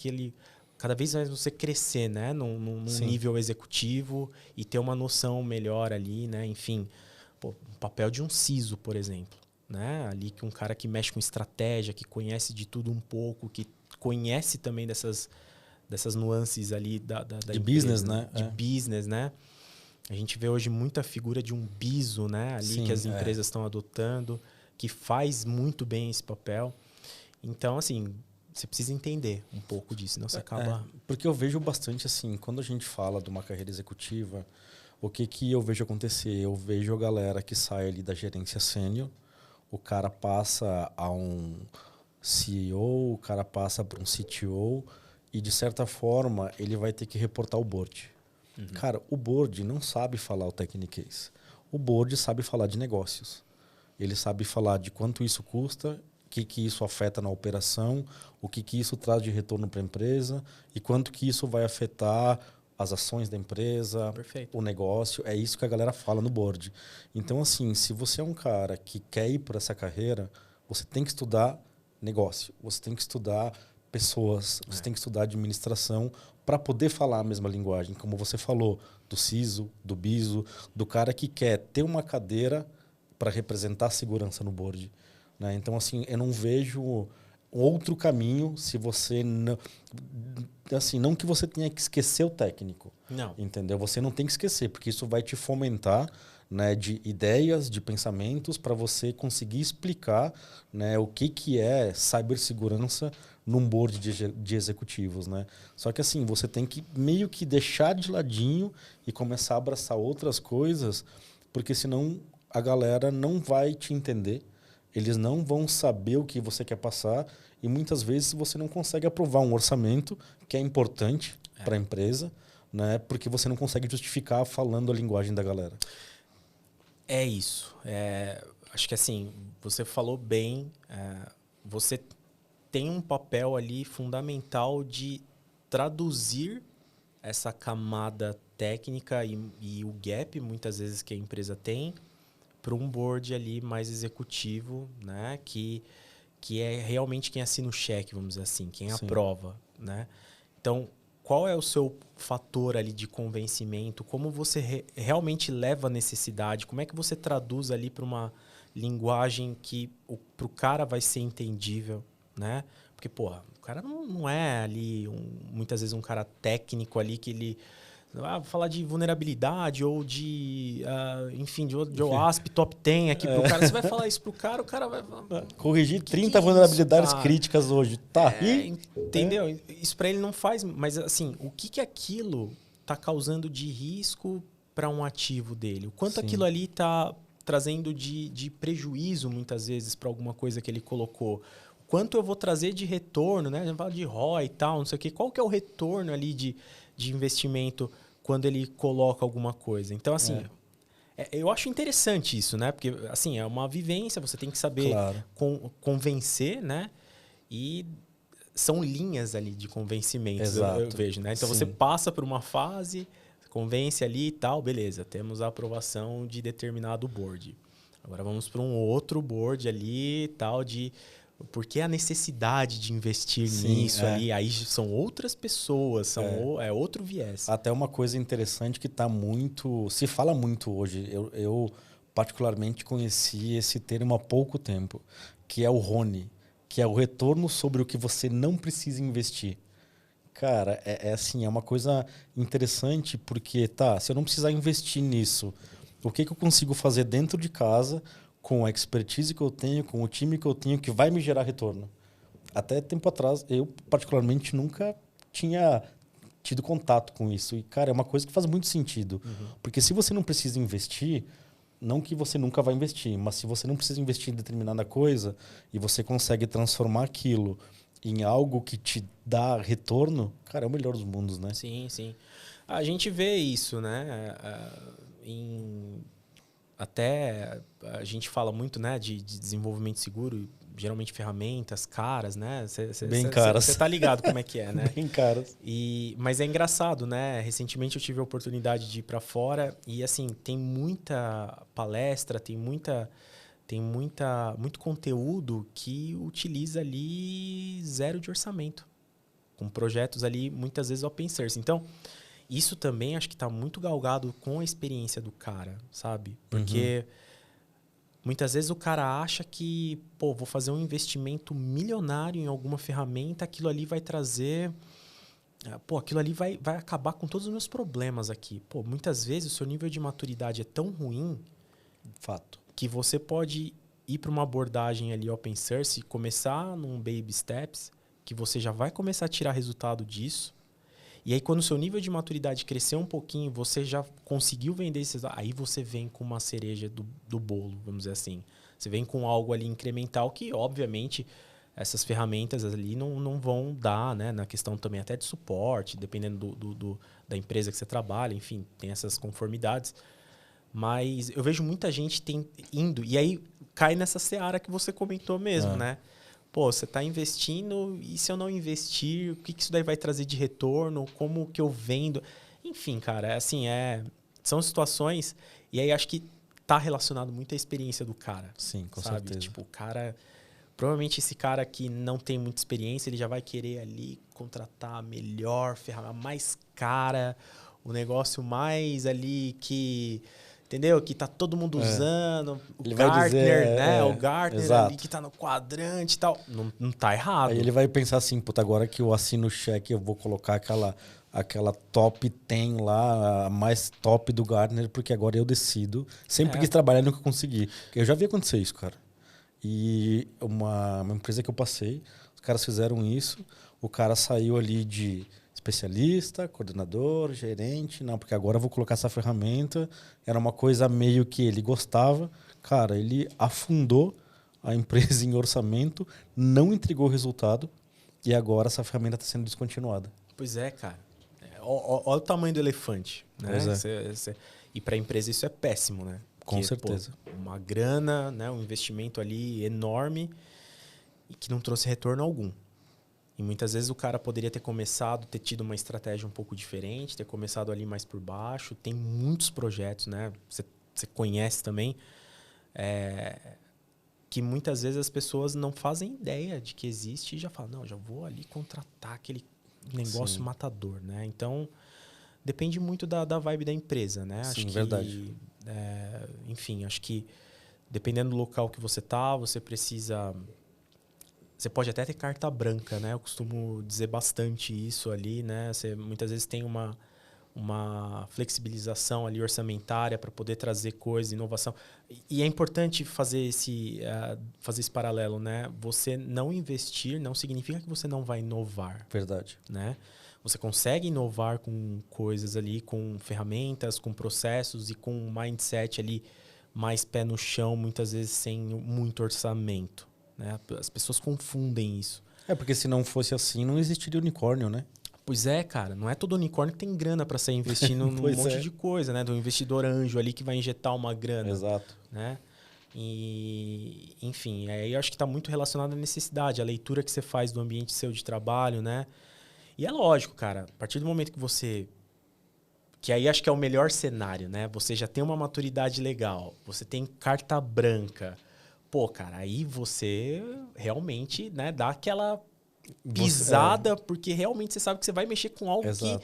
cada vez mais você crescer, né? Num nível executivo e ter uma noção melhor ali, né? Enfim, o papel de um CISO, por exemplo. Né? Ali que um cara que mexe com estratégia, que conhece de tudo um pouco, que conhece também dessas nuances ali da de empresa, business, né? De business, né? A gente vê hoje muita figura de um BISO, né? Ali que as empresas estão adotando, que faz muito bem esse papel. Então, assim, você precisa entender um pouco disso, senão você acaba... Porque eu vejo bastante assim, quando a gente fala de uma carreira executiva, o que eu vejo acontecer? Eu vejo a galera que sai ali da gerência sênior, o cara passa a um CEO, o cara passa para um CTO e, de certa forma, ele vai ter que reportar o board. Cara, o board não sabe falar o techniquez. O board sabe falar de negócios. Ele sabe falar de quanto isso custa, o que isso afeta na operação, o que isso traz de retorno para a empresa e quanto que isso vai afetar as ações da empresa, Perfeito. o negócio. É isso que a galera fala no board. Então, assim, se você é um cara que quer ir por essa carreira, você tem que estudar negócio, você tem que estudar pessoas, você tem que estudar administração para poder falar a mesma linguagem. Como você falou, do CISO, do BISO, do cara que quer ter uma cadeira para representar a segurança no board. Né? Então, assim, eu não vejo outro caminho se você não... Assim, não que você tenha que esquecer o técnico. Não. Entendeu? Você não tem que esquecer, porque isso vai te fomentar, né, de ideias, de pensamentos, para você conseguir explicar, né, o que é cibersegurança num board de executivos. Né? Só que assim, você tem que meio que deixar de ladinho e começar a abraçar outras coisas, porque senão a galera não vai te entender, eles não vão saber o que você quer passar e muitas vezes você não consegue aprovar um orçamento que é importante para a empresa, né? Porque você não consegue justificar falando a linguagem da galera. É isso. Acho que assim, você falou bem, você tem um papel ali fundamental de traduzir essa camada técnica e o gap, muitas vezes, que a empresa tem para um board ali mais executivo, né? Que é realmente quem assina o cheque, vamos dizer assim, quem Sim. aprova, né? Então, qual é o seu fator ali de convencimento? Como você realmente leva a necessidade? Como é que você traduz ali para uma linguagem que para o cara vai ser entendível, né? Porque, porra, o cara não é ali, muitas vezes, um cara técnico ali que ele... vou falar de vulnerabilidade ou de, enfim, de OWASP top 10 aqui pro cara. Você vai falar isso pro cara, o cara vai falar... Corrigir que 30 é vulnerabilidades isso, críticas hoje. Tá aí? Entendeu? Isso para ele não faz... Mas, assim, o que aquilo tá causando de risco para um ativo dele? O quanto Sim. aquilo ali tá trazendo de prejuízo, muitas vezes, para alguma coisa que ele colocou? Quanto eu vou trazer de retorno, né? A gente fala de ROI e tal, não sei o quê. Qual que é o retorno ali de investimento quando ele coloca alguma coisa? Então, assim, eu acho interessante isso, né? Porque, assim, é uma vivência, você tem que saber convencer, né? E são linhas ali de convencimentos, eu vejo, né? Então, você passa por uma fase, convence ali e tal, beleza, temos a aprovação de determinado board. Agora vamos para um outro board ali e tal, de... Porque a necessidade de investir nisso ali, aí são outras pessoas, é outro viés. Até uma coisa interessante que tá muito... Se fala muito hoje, eu particularmente conheci esse termo há pouco tempo, que é o RONE, que é o retorno sobre o que você não precisa investir. Cara, assim, é uma coisa interessante porque, se eu não precisar investir nisso, o que eu consigo fazer dentro de casa com a expertise que eu tenho, com o time que eu tenho, que vai me gerar retorno? Até tempo atrás, eu particularmente nunca tinha tido contato com isso. E, cara, é uma coisa que faz muito sentido. Porque se você não precisa investir, não que você nunca vai investir, mas se você não precisa investir em determinada coisa e você consegue transformar aquilo em algo que te dá retorno, cara, é o melhor dos mundos, né? Sim, sim. A gente vê isso, né? Até a gente fala muito, né, de desenvolvimento seguro, geralmente ferramentas caras, né? Bem caras. Você tá ligado como é que é, né? Bem caras. Mas é engraçado, né? Recentemente eu tive a oportunidade de ir para fora e, assim, tem muita palestra, tem muito conteúdo que utiliza ali zero de orçamento, com projetos ali muitas vezes open source. Então, isso também acho que está muito galgado com a experiência do cara, sabe? Porque muitas vezes o cara acha que, vou fazer um investimento milionário em alguma ferramenta, aquilo ali vai trazer... aquilo ali vai acabar com todos os meus problemas aqui. Muitas vezes o seu nível de maturidade é tão ruim... Fato. Que você pode ir para uma abordagem ali open source e começar num baby steps, que você já vai começar a tirar resultado disso. E aí, quando o seu nível de maturidade crescer um pouquinho, você já conseguiu vender esses... Aí você vem com uma cereja do bolo, vamos dizer assim. Você vem com algo ali incremental que, obviamente, essas ferramentas ali não vão dar, né? Na questão também até de suporte, dependendo da empresa que você trabalha. Enfim, tem essas conformidades. Mas eu vejo muita gente indo... E aí cai nessa seara que você comentou mesmo, né? Você está investindo e se eu não investir, o que isso daí vai trazer de retorno? Como que eu vendo? Enfim, cara, são situações... E aí acho que está relacionado muito à experiência do cara. Sim, com sabe? certeza. Tipo, o cara... Provavelmente esse cara que não tem muita experiência, ele já vai querer ali contratar a melhor ferramenta, mais cara, o negócio mais ali que... Entendeu? Que tá todo mundo usando. O ele Gartner, vai dizer, né? O Gartner exato. ali que tá no quadrante e tal. Não tá errado. Aí ele vai pensar assim, puta, agora que eu assino o cheque, eu vou colocar aquela top 10 lá, a mais top do Gartner, porque agora eu decido. Sempre quis trabalhar e nunca consegui. Eu já vi acontecer isso, cara. E uma empresa que eu passei, os caras fizeram isso, o cara saiu ali de... especialista, coordenador, gerente, não, porque agora eu vou colocar essa ferramenta. Era uma coisa meio que ele gostava. Cara, ele afundou a empresa em orçamento, não entregou o resultado e agora essa ferramenta está sendo descontinuada. Pois é, cara. Olha o tamanho do elefante. Né? Pois é. E para a empresa isso é péssimo, né? Com certeza. Uma grana, né? Um investimento ali enorme e que não trouxe retorno algum. E muitas vezes o cara poderia ter começado, ter tido uma estratégia um pouco diferente, ter começado ali mais por baixo. Tem muitos projetos, né? Você conhece também, que muitas vezes as pessoas não fazem ideia de que existe e já falam, não, já vou ali contratar aquele negócio matador, né? Então, depende muito da vibe da empresa, né? Sim, acho que, verdade. Enfim, acho que dependendo do local que você tá, você precisa... Você pode até ter carta branca, né? Eu costumo dizer bastante isso ali, né? Você muitas vezes tem uma flexibilização ali orçamentária para poder trazer coisas, inovação. E é importante fazer esse paralelo, né? Você não investir não significa que você não vai inovar. Verdade. Né? Você consegue inovar com coisas ali, com ferramentas, com processos e com um mindset ali mais pé no chão, muitas vezes sem muito orçamento. Né? As pessoas confundem isso. Porque se não fosse assim, não existiria unicórnio, né? Pois é, cara. Não é todo unicórnio que tem grana para sair investindo num monte de coisa, né? Do investidor anjo ali que vai injetar uma grana. Exato. Né? E, enfim, aí eu acho que está muito relacionado à necessidade, à leitura que você faz do ambiente seu de trabalho, né? E é lógico, cara. A partir do momento que você... Que aí acho que é o melhor cenário, né? Você já tem uma maturidade legal. Você tem carta branca. Pô, cara, aí você realmente, né, dá aquela pisada, porque realmente você sabe que você vai mexer com algo que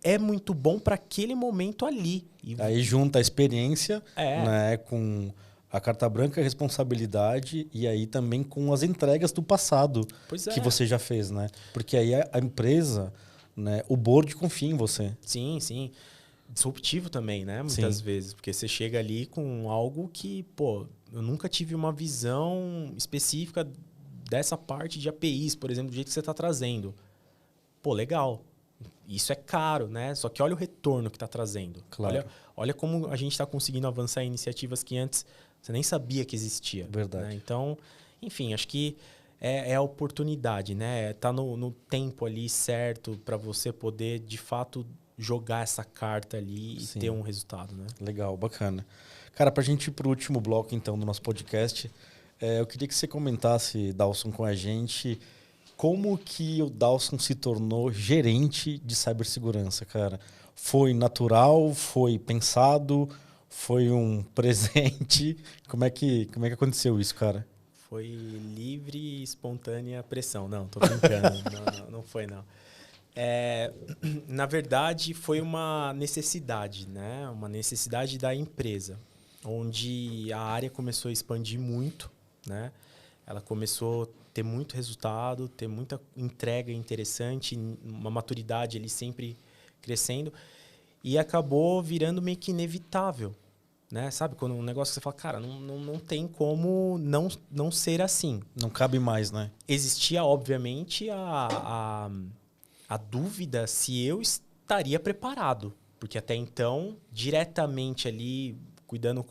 é muito bom para aquele momento ali. E aí junta a experiência, né, com a carta branca, a responsabilidade e aí também com as entregas do passado que você já fez, né? Porque aí a empresa, né, o board confia em você. Sim, sim. Disruptivo também, né? Muitas vezes. Porque você chega ali com algo que, pô, eu nunca tive uma visão específica dessa parte de APIs, por exemplo, do jeito que você está trazendo. Pô, legal. Isso é caro, né? Só que olha o retorno que está trazendo. Claro. Olha como a gente está conseguindo avançar em iniciativas que antes você nem sabia que existia. Verdade. Né? Então, enfim, acho que é a oportunidade, né? Tá no tempo ali certo para você poder, de fato, jogar essa carta ali e ter um resultado, né? Legal, bacana. Cara, para a gente ir para o último bloco, então, do nosso podcast, eu queria que você comentasse, Dawson, com a gente como que o Dawson se tornou gerente de cibersegurança, cara. Foi natural? Foi pensado? Foi um presente? Como é que aconteceu isso, cara? Foi livre e espontânea pressão. Não, tô brincando. não foi, não. Na verdade, foi uma necessidade, né? Uma necessidade da empresa, onde a área começou a expandir muito, né? Ela começou a ter muito resultado, ter muita entrega interessante, uma maturidade ali sempre crescendo e acabou virando meio que inevitável, né? Sabe, quando um negócio que você fala, cara, não tem como não ser assim. Não cabe mais, né? Existia, obviamente, a dúvida se eu estaria preparado. Porque até então, diretamente ali, cuidando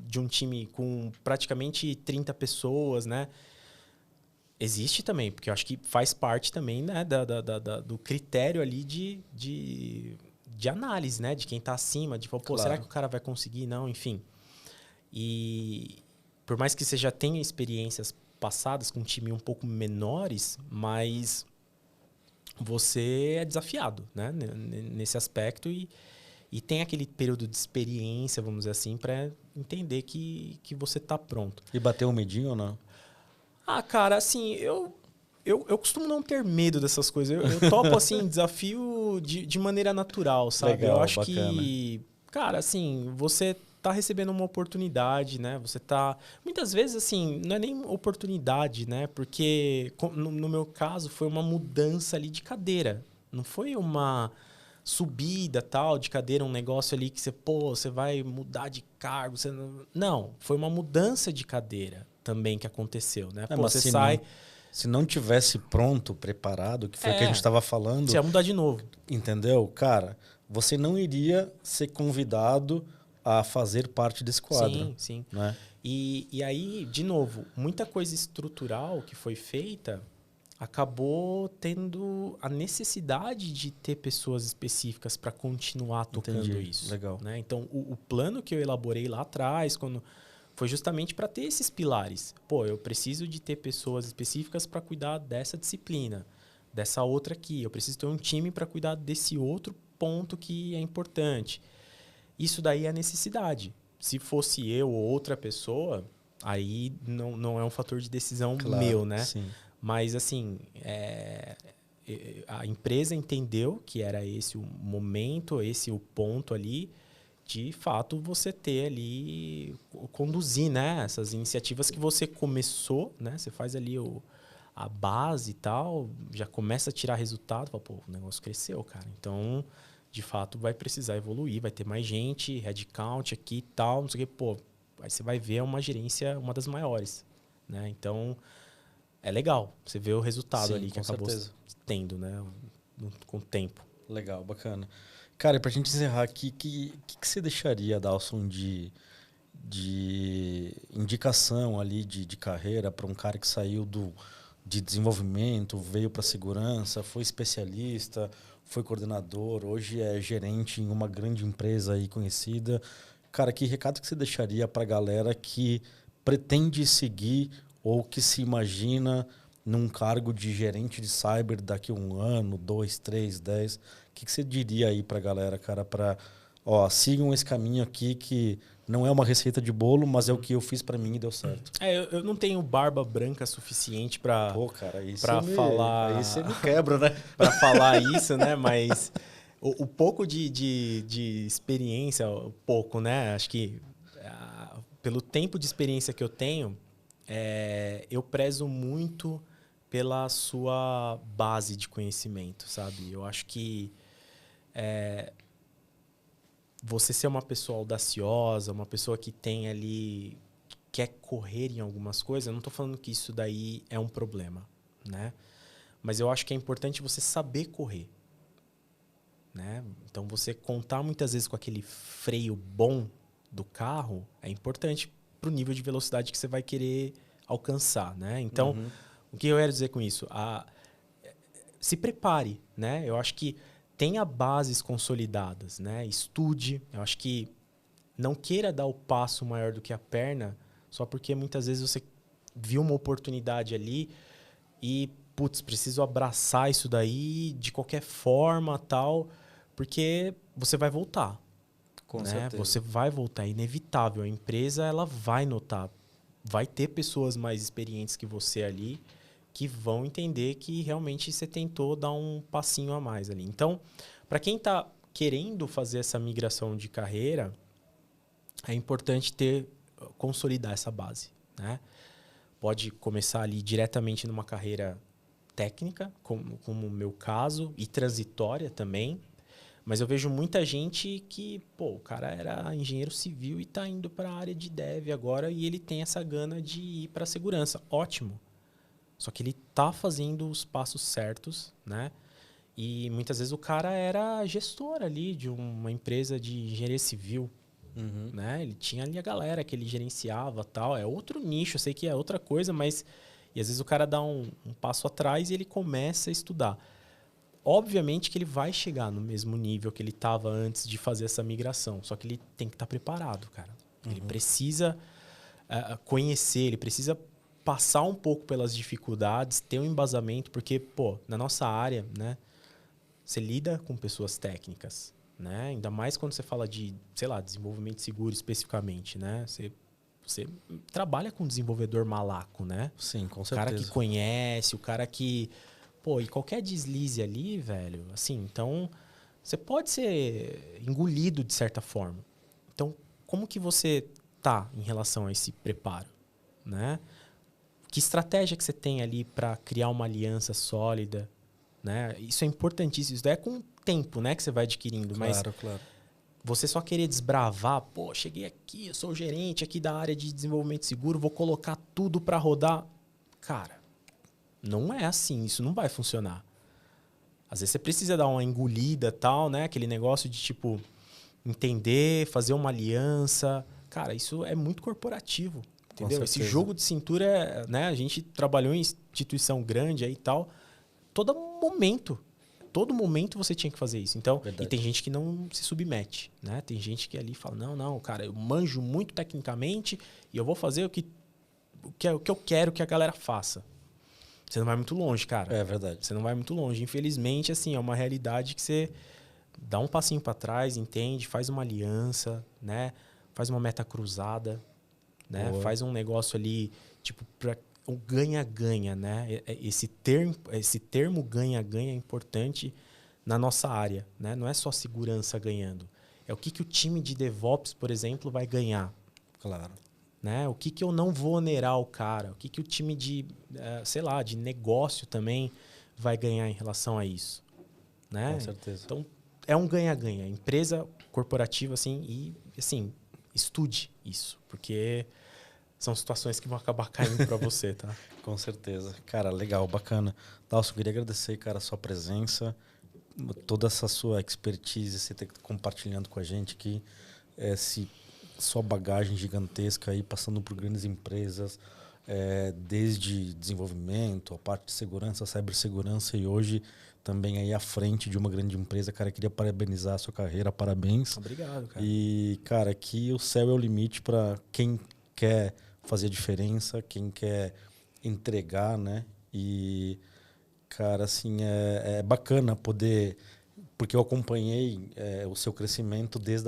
de um time com praticamente 30 pessoas, né? Existe também, porque eu acho que faz parte também, né, do critério ali de análise, né? De quem está acima, de falar, pô, será que o cara vai conseguir? Não, enfim. E por mais que você já tenha experiências passadas com um time um pouco menores, mas você é desafiado, né? Nesse aspecto e tem aquele período de experiência, vamos dizer assim, para entender que você está pronto. E bateu um medinho ou não? Ah, cara, assim, eu costumo não ter medo dessas coisas. Eu topo, assim, desafio de maneira natural, sabe? Legal, eu acho bacana. que, cara, assim, você tá recebendo uma oportunidade, né? Você tá... Muitas vezes, assim, não é nem oportunidade, né? Porque, no meu caso, foi uma mudança ali de cadeira. Não foi uma subida, tal, de cadeira, um negócio ali que você vai mudar de cargo. Não, foi uma mudança de cadeira também que aconteceu, né? Mas você sai... Se não tivesse pronto, preparado, que foi o que a gente estava falando... Você ia mudar de novo. Entendeu? Cara, você não iria ser convidado a fazer parte desse quadro. Sim, sim. Né? E aí, de novo, muita coisa estrutural que foi feita acabou tendo a necessidade de ter pessoas específicas para continuar tocando isso. Legal. Né? Então, o plano que eu elaborei lá atrás, foi justamente para ter esses pilares. Pô, eu preciso de ter pessoas específicas para cuidar dessa disciplina. dessa outra aqui. Eu preciso ter um time para cuidar desse outro ponto que é importante. Isso daí é necessidade. Se fosse eu ou outra pessoa, aí não é um fator de decisão meu, né? Sim. Mas, assim, a empresa entendeu que era esse o momento, esse o ponto ali, de fato você ter ali, conduzir, né? Essas iniciativas que você começou, né? Você faz ali a base e tal, já começa a tirar resultado, fala, pô, o negócio cresceu, cara. Então, de fato, vai precisar evoluir, vai ter mais gente, headcount aqui e tal, não sei o quê. Pô, aí você vai ver uma gerência, uma das maiores, né? Então, é legal. Você vê o resultado ali que acabou tendo, né? Com o tempo. Legal, bacana. Cara, e pra gente encerrar aqui, que você deixaria, Dalson, de indicação ali de carreira para um cara que saiu de desenvolvimento, veio para segurança, foi especialista, foi coordenador, hoje é gerente em uma grande empresa aí conhecida. Cara, que recado que você deixaria para a galera que pretende seguir ou que se imagina num cargo de gerente de cyber daqui a 1 ano, 2, 3, 10? O que você diria aí para a galera, cara, sigam esse caminho aqui que não é uma receita de bolo, mas é o que eu fiz para mim e deu certo. Eu não tenho barba branca suficiente para falar. Aí você me quebra, né? Para falar isso, né? Mas o pouco de experiência, o pouco, né? Acho que pelo tempo de experiência que eu tenho, eu prezo muito pela sua base de conhecimento, sabe? Eu acho que você ser uma pessoa audaciosa, uma pessoa que tem ali, que quer correr em algumas coisas, eu não estou falando que isso daí é um problema, né? Mas eu acho que é importante você saber correr, né? Então, você contar muitas vezes com aquele freio bom do carro é importante para o nível de velocidade que você vai querer alcançar, né? Então, o que eu quero dizer com isso? Se prepare, né? Eu acho que tenha bases consolidadas, né? Estude. Eu acho que não queira dar o passo maior do que a perna só porque muitas vezes você viu uma oportunidade ali e, putz, preciso abraçar isso daí de qualquer forma, tal, porque você vai voltar. Com né? certeza. Você vai voltar, é inevitável. A empresa ela vai notar. Vai ter pessoas mais experientes que você ali que vão entender que realmente você tentou dar um passinho a mais ali. Então, para quem está querendo fazer essa migração de carreira, é importante consolidar essa base, né? Pode começar ali diretamente numa carreira técnica, como o meu caso, e transitória também. Mas eu vejo muita gente que, o cara era engenheiro civil e está indo para a área de dev agora e ele tem essa gana de ir para a segurança. Ótimo. Só que ele está fazendo os passos certos, né? E muitas vezes o cara era gestor ali de uma empresa de engenharia civil, né? Ele tinha ali a galera que ele gerenciava, tal. É outro nicho, eu sei que é outra coisa, mas e às vezes o cara dá um passo atrás e ele começa a estudar. Obviamente que ele vai chegar no mesmo nível que ele estava antes de fazer essa migração, só que ele tem que estar preparado, cara. Ele precisa conhecer, ele precisa passar um pouco pelas dificuldades, ter um embasamento, porque, na nossa área, né, você lida com pessoas técnicas, né? Ainda mais quando você fala de, sei lá, desenvolvimento seguro especificamente, né? Você trabalha com desenvolvedor malaco, né? Sim, com certeza. O cara que conhece, o cara que... e qualquer deslize ali, velho, assim, então, você pode ser engolido de certa forma. Então, como que você tá em relação a esse preparo, né? Que estratégia que você tem ali para criar uma aliança sólida, né? Isso é importantíssimo. Isso é com o tempo, né, que você vai adquirindo. Claro. Você só querer desbravar, cheguei aqui, eu sou o gerente aqui da área de desenvolvimento seguro, vou colocar tudo para rodar. Cara, não é assim, isso não vai funcionar. Às vezes você precisa dar uma engolida, tal, né? Aquele negócio de, tipo, entender, fazer uma aliança. Cara, isso é muito corporativo. Entendeu? Esse jogo de cintura, né? A gente trabalhou em instituição grande aí e tal. Todo momento você tinha que fazer isso. Então, e tem gente que não se submete, né? Tem gente que ali fala, não, cara, eu manjo muito tecnicamente e eu vou fazer o que eu quero que a galera faça. você não vai muito longe, cara. É verdade. Você não vai muito longe. Infelizmente, assim, é uma realidade que você dá um passinho para trás, entende? Faz uma aliança, né? Faz uma meta cruzada, né? Boa. Faz um negócio ali, tipo, para o ganha-ganha, né? Esse termo ganha-ganha é importante na nossa área, né? Não é só segurança ganhando. É o que o time de DevOps, por exemplo, vai ganhar. Claro. Né? O que eu não vou onerar o cara? O que o time de, sei lá, de negócio também vai ganhar em relação a isso? Né? Com certeza. Então, é um ganha-ganha. Empresa corporativa, assim, e, assim, estude isso. Porque são situações que vão acabar caindo para você, tá? Com certeza. Cara, legal, bacana. Dalson, eu queria agradecer, cara, a sua presença, toda essa sua expertise, você ter compartilhando com a gente aqui, sua bagagem gigantesca aí, passando por grandes empresas, desde desenvolvimento, a parte de segurança, cibersegurança e hoje também aí à frente de uma grande empresa. Cara, queria parabenizar a sua carreira, parabéns. Obrigado, cara. E, cara, aqui o céu é o limite para quem quer fazer a diferença, quem quer entregar, né? E, cara, assim, é bacana poder... Porque eu acompanhei o seu crescimento desde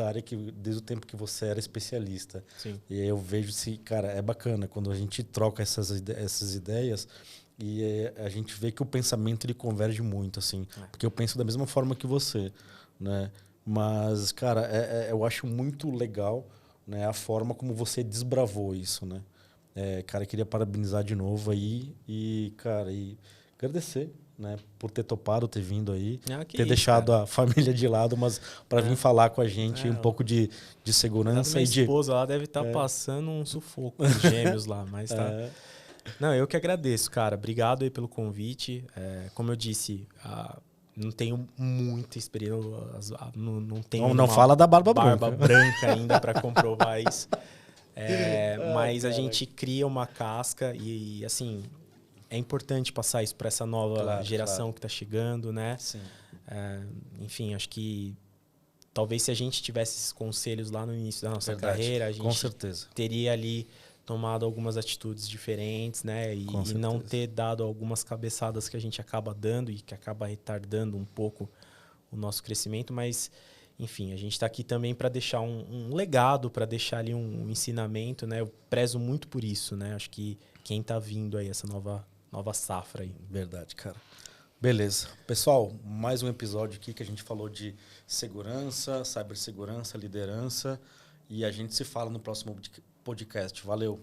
o tempo que você era especialista. Sim. E aí eu vejo se, cara, é bacana quando a gente troca essas ideias e a gente vê que o pensamento ele converge muito, assim. Porque eu penso da mesma forma que você, né? Mas, cara, eu acho muito legal, né, a forma como você desbravou isso, né? Cara, queria parabenizar de novo aí e, cara, agradecer, né, por ter topado, ter vindo aí, ter deixado a família de lado, mas para vir falar com a gente um pouco de segurança. Minha esposa lá deve estar passando um sufoco com os gêmeos lá, mas tá... Não, eu que agradeço, cara. Obrigado aí pelo convite. Como eu disse, não tenho muita experiência, não tenho não fala da barba branca ainda para comprovar isso. Mas a gente cria uma casca e assim, é importante passar isso para essa nova geração que está chegando, né? Sim. Enfim, acho que talvez se a gente tivesse esses conselhos lá no início da nossa Verdade. carreira, a gente com certeza teria ali tomado algumas atitudes diferentes, né? E não ter dado algumas cabeçadas que a gente acaba dando e que acaba retardando um pouco o nosso crescimento. Mas, enfim, a gente está aqui também para deixar um legado, para deixar ali um ensinamento, né? Eu prezo muito por isso, né? Acho que quem está vindo aí, essa nova safra aí. Verdade, cara. Beleza. Pessoal, mais um episódio aqui que a gente falou de segurança, cibersegurança, liderança. E a gente se fala no próximo podcast. Valeu!